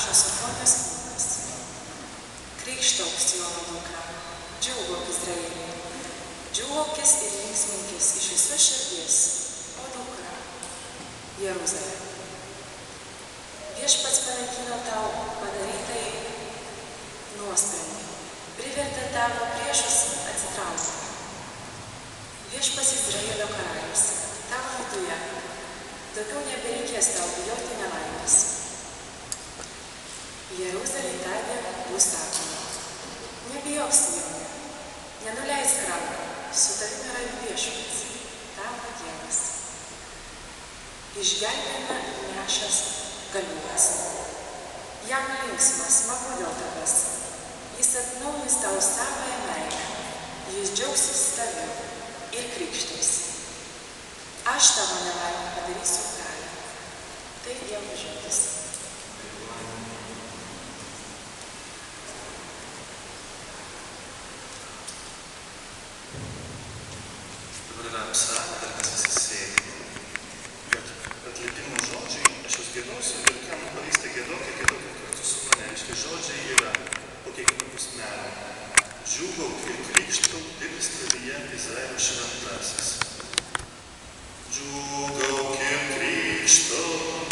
rašo Sofonijos knygas. Krikštauk Siono dukra, džiūgauk Izraelyje, džiūgaukis ir linksminkis iš visos širdies, o dukra, Jeruzalė. Viešpats panaikino tau padarytai nuosprendį, privertė tavo priešus atsitraukti. Viešpats Izraelio karalius, tavo viduje, daugiau nebereikės tau bijoti nelaimės. Jeruzalei tadien bus sakoma, nebijok Sione, nenuleisk rankų, su tavimi yra Viešpats, tavo Dievas. Išgelbėjimą nešęs galiūnas, jam linksma, smagu dėl tavęs, jis atnaujins tau savąją meilę, jis džiaugsis tavim ir krikštais. Aš tavo nelaimę padarysiu galią. Tai Dievo žodis. Dabar yra psalmė, dar mes visi sėdime. Bet atleidimo žodžiai, aš jūs giedosiu ir kam pavyksta giedokite kartu su mane. Reiškia, žodžiai yra po kiekvienų pusmelio. Džiūgauk ir krikštauk, didis tavyje Izraelio šventasis. Džiūgauk ir krikštauk,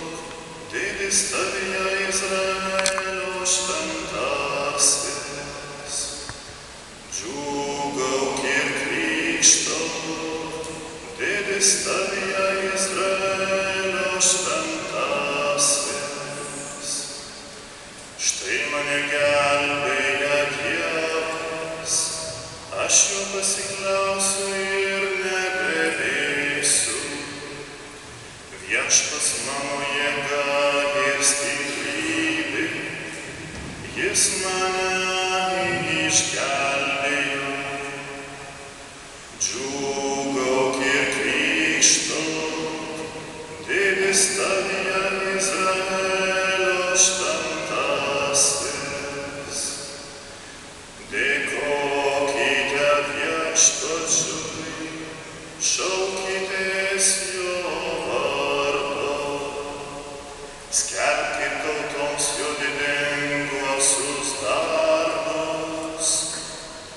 didis tavyje Izraelio šventasis. Džiūgauk ir krikštauk, didis tavyje Izraelio šventasis. Štai mane gelbėja Dievas, aš jo pasikliausiu ir nebebėsiu. Viešpats mano jėga ir stiprybė, jis mane išgelbėjo. Džiūgauk ir krikštauk, didis tavyje Izraelio šventasis. Dėkokite Viešpačiui, šaukitės jo vardo, skelbkit tautoms jo didinguosius darbus,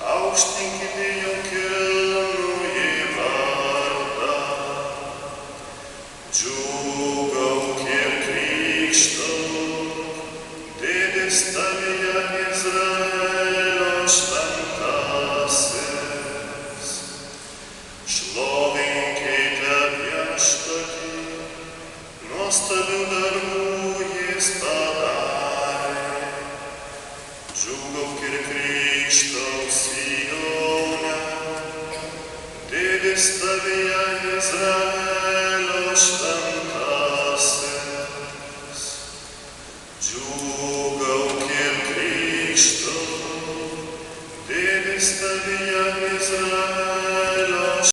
aukštinkite jo kilnųjį vardą. Džiūgauk ir krikštauk, didis tavyje Izraelio šventasis. Šlovinkite Viešpatį, nuostabių darbų jis padarė. Džiūgauk ir krikštauk Sione, didis tavyje Izraelio šventasis. Džiūgauk ir krikštauk, didis tavyje Izraelio